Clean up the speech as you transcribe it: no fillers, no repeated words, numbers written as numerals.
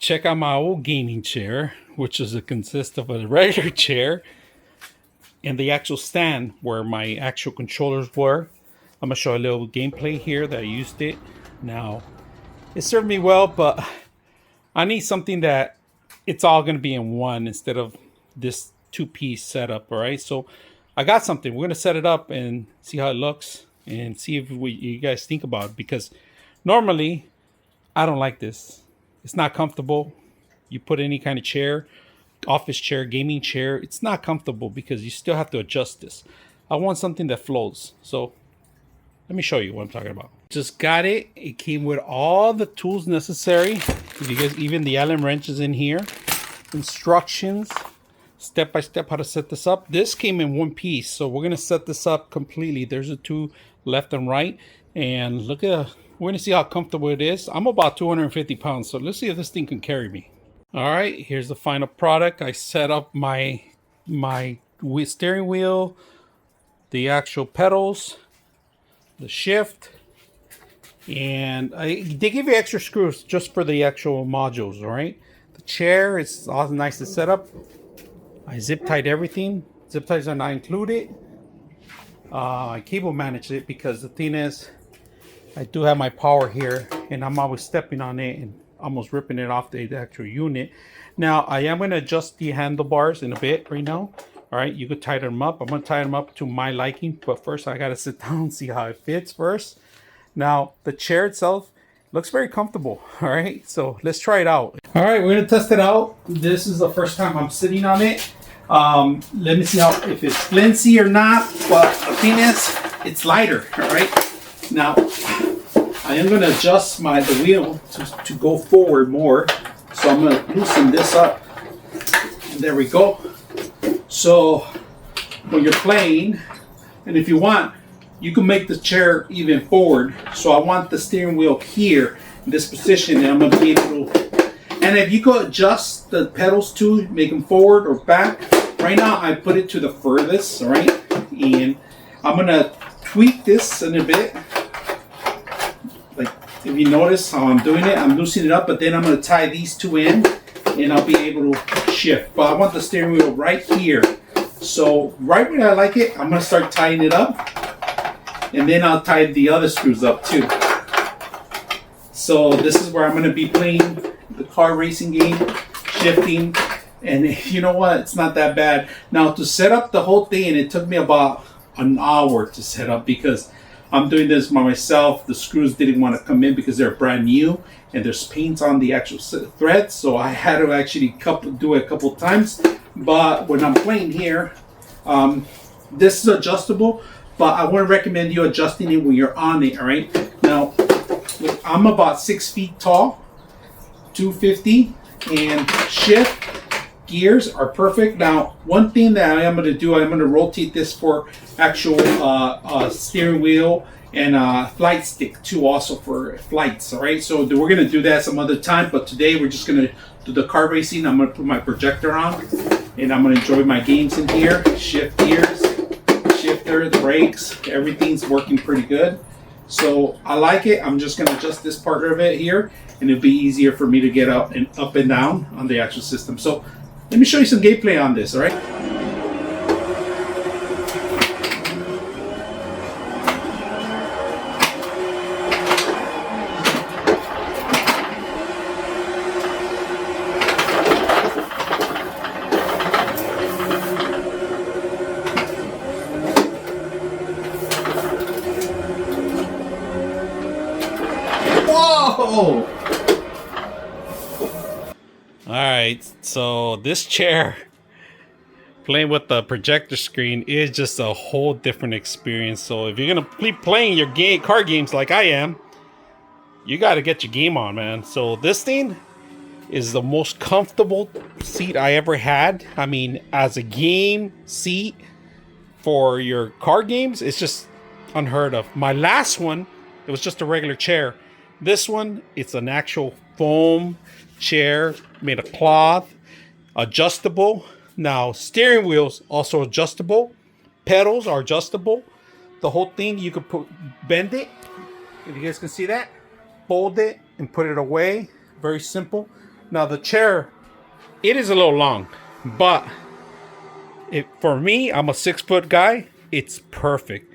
check out my old gaming chair, which is consists of a regular chair and the actual stand where my actual controllers were. I'm gonna show a little gameplay here that I used it. Now, it served me well, but I need something that it's all gonna be in one instead of this two-piece setup. All right, so I got something. We're gonna set it up and see how it looks and see if you guys think about it, because normally I don't like this. It's not comfortable. You put any kind of chair, office chair, gaming chair, it's not comfortable because you still have to adjust this. I want something that flows. So let me show you what I'm talking about. Just got it. It came with all the tools necessary. You guys, even the Allen wrench is in here. Instructions, step by step how to set this up. This came in one piece, so we're gonna set this up completely. There's the two left and right, and look at. We're gonna see how comfortable it is. I'm about 250 pounds, so let's see if this thing can carry me. All right, here's the final product. I set up my steering wheel, the actual pedals, the shift, and they give you extra screws just for the actual modules. All right, the chair is also nice to set up. I zip tied everything. Zip ties are not included. I cable managed it because the thing is, I do have my power here, and I'm always stepping on it and almost ripping it off the actual unit. Now, I am going to adjust the handlebars in a bit right now. All right, you could tighten them up. I'm going to tighten them up to my liking, but first I got to sit down and see how it fits first. Now, the chair itself looks very comfortable. All right, so let's try it out. All right, we're going to test it out. This is the first time I'm sitting on it. Let me see if it's flimsy or not, but the thing is, it's lighter. All right, now I am going to adjust the wheel to go forward more. So I'm going to loosen this up. And there we go. So when you're playing, and if you want, you can make the chair even forward. So I want the steering wheel here in this position, and I'm going to be able to. And if you could adjust the pedals too, make them forward or back. Right now I put it to the furthest, all right? And I'm going to tweak this in a bit. Like, if you notice how I'm doing it, I'm loosening it up, but then I'm going to tie these two in, and I'll be able to shift. But I want the steering wheel right here. So right where I like it, I'm going to start tying it up, and then I'll tie the other screws up too. So this is where I'm going to be playing the car racing game, shifting, and you know what? It's not that bad. Now, to set up the whole thing, and it took me about an hour to set up because I'm doing this by myself. The screws didn't want to come in because they're brand new, and there's paint on the actual threads, so I had to actually do it a couple times. But when I'm playing here, this is adjustable, but I wouldn't recommend you adjusting it when you're on it. All right, now I'm about 6 feet tall, 250, and shift gears are perfect. Now, one thing that I am going to do, I'm going to rotate this for actual steering wheel and flight stick too, also for flights. All right, so we're going to do that some other time, but today we're just going to do the car racing. I'm going to put my projector on, and I'm going to enjoy my games in here. Shift gears, shifter, the brakes, everything's working pretty good. So I like it. I'm just going to adjust this part of it here, and it'll be easier for me to get up and down on the actual system. So let me show you some gameplay on this, all right? Whoa! Alright, so this chair, playing with the projector screen, is just a whole different experience. So if you're gonna be playing your car games like I am, you gotta get your game on, man. So this thing is the most comfortable seat I ever had. I mean, as a game seat for your car games, it's just unheard of. My last one, it was just a regular chair. This one, it's an actual foam chair made of cloth, adjustable. Now, steering wheel's also adjustable. Pedals are adjustable. The whole thing, you could bend it. If you guys can see that, fold it and put it away. Very simple. Now the chair, it is a little long, but for me, I'm a 6 foot guy. It's perfect.